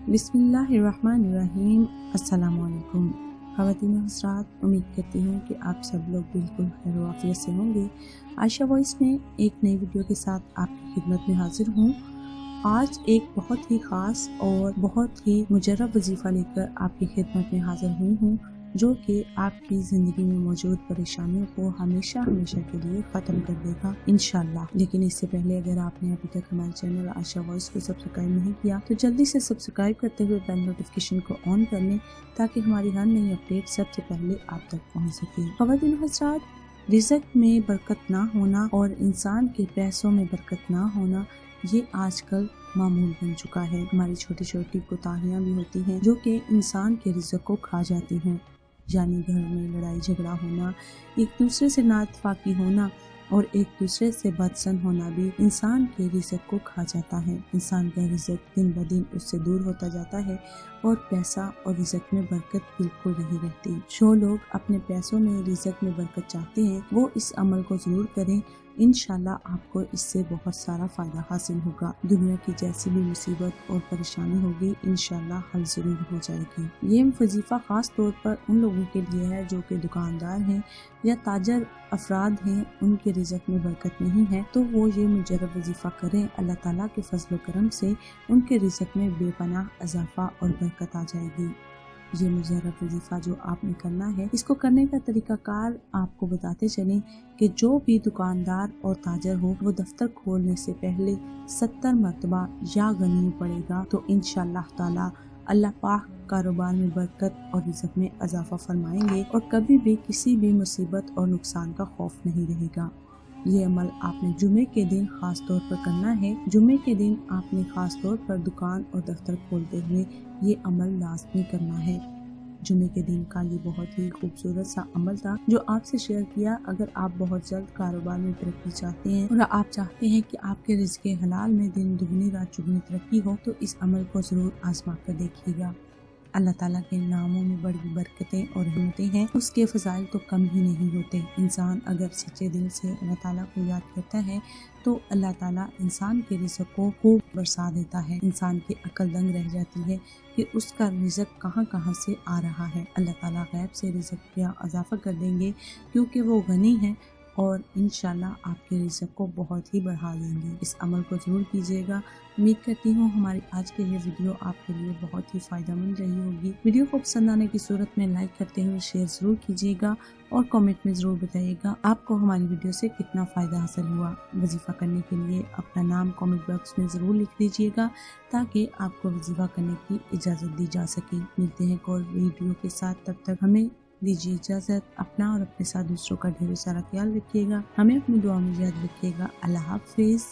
बिस्मिल्लाहिर्रहमानिर्रहीम। अस्सलाम वालेकुम ख़वातीन हज़रात, उम्मीद करती हूँ कि आप सब लोग बिल्कुल खैर व आफियत से होंगे। आयशा वॉइस में एक नई वीडियो के साथ आपकी खिदमत में हाजिर हूँ। आज एक बहुत ही ख़ास और बहुत ही मुजर्रब वजीफ़ा लेकर आपकी खिदमत में हाजिर हुई हूँ, जो कि आपकी ज़िंदगी में मौजूद परेशानियों को हमेशा हमेशा के लिए ख़त्म कर देगा इंशाअल्लाह। लेकिन इससे पहले अगर आपने अभी तक हमारे चैनल आयशा वॉइस को सब्सक्राइब नहीं किया तो जल्दी से सब्सक्राइब करते हुए बेल नोटिफिकेशन को ऑन कर लें, ताकि हमारी हर नई अपडेट सबसे पहले आप तक पहुँच सके। ख़वातीन हज़रात, रिज़्क़ में बरकत ना होना और इंसान के पैसों में बरकत ना होना ये आजकल मामूल बन चुका है। हमारी छोटी छोटी कोताहियाँ भी होती हैं जो कि इंसान के रिज़्क़ को खा जाती हैं, यानी घर में लड़ाई झगड़ा होना, एक दूसरे से नाइत्तेफाकी होना और एक दूसरे से बदसन होना भी इंसान के रिज़्क़ को खा जाता है। इंसान का रिज़्क़ दिन ब दिन उससे दूर होता जाता है और पैसा और रिज़्क़ में बरकत बिल्कुल नहीं रहती। जो लोग अपने पैसों में रिज़्क़ में बरकत चाहते हैं वो इस अमल को ज़रूर करें, इंशाल्लाह आपको इससे बहुत सारा फ़ायदा हासिल होगा। दुनिया की जैसी भी मुसीबत और परेशानी होगी इंशाल्लाह हल ज़रूर हो जाएगी। ये वजीफ़ा ख़ास तौर पर उन लोगों के लिए है जो कि दुकानदार हैं या ताजर अफराद हैं, उनके रिज़्क़ में बरकत नहीं है तो वो ये मुजर्रब वजीफ़ा करें। अल्लाह ताला के फज़ल व करम से उनके रिज़्क़ में बेपनाह इजाफ़ा और बरकत आ जाएगी। ये मुजर्रब वजीफ़ा जो आपने करना है, इसको करने का तरीक़ाकार आपको बताते चलें कि जो भी दुकानदार और ताजर हो वो दफ्तर खोलने से पहले 70 मरतबा या गनी पड़ेगा तो इंशाअल्लाह ताला अल्लाह पाक कारोबार में बरकत और रिज़्क़ में इजाफ़ा फरमाएंगे और कभी भी किसी भी मुसीबत और नुकसान का खौफ नहीं रहेगा। ये अमल आपने जुमे के दिन खास तौर पर करना है। जुमे के दिन आपने खास तौर पर दुकान और दफ्तर खोलते हुए ये अमल लाज़मी करना है। जुमे के दिन का ये बहुत ही खूबसूरत सा अमल था जो आपसे शेयर किया। अगर आप बहुत जल्द कारोबार में तरक्की चाहते हैं और आप चाहते हैं कि आपके रिज़्क़ हलाल में दिन दुगनी रात चुगनी तरक्की हो तो इस अमल को ज़रूर आजमा कर देखिएगा। अल्लाह ताला के नामों में बड़ी बरकतें और रहमतें हैं, उसके फ़ज़ाइल तो कम ही नहीं होते। इंसान अगर सच्चे दिल से अल्लाह ताला को याद करता है तो अल्लाह ताला इंसान के रिज़्क़ को खूब बरसा देता है। इंसान की अक्ल दंग रह जाती है कि उसका रिज़्क़ कहाँ कहाँ से आ रहा है। अल्लाह ताला गैब से रिज़्क़ का इजाफ़ा कर देंगे क्योंकि वो गनी है और इंशाल्लाह आपके रिज़्क़ को बहुत ही बढ़ा देंगे। इस अमल को ज़रूर कीजिएगा। उम्मीद करती हूँ हमारी आज की ये वीडियो आपके लिए बहुत ही फ़ायदेमंद रही होगी। वीडियो को पसंद आने की सूरत में लाइक करते हुए शेयर ज़रूर कीजिएगा और कमेंट में ज़रूर बताइएगा आपको हमारी वीडियो से कितना फ़ायदा हासिल हुआ। वजीफ़ा करने के लिए अपना नाम कमेंट बॉक्स में ज़रूर लिख दीजिएगा ताकि आपको वजीफ़ा करने की इजाज़त दी जा सके। मिलते हैं और वीडियो के साथ, तब तक हमें दीजिए इजाज़त। अपना और अपने साथ दूसरों का ढेर सारा ख्याल रखिएगा। हमें अपनी दुआ में याद रखिएगा। अल्लाह हाफ़िज़।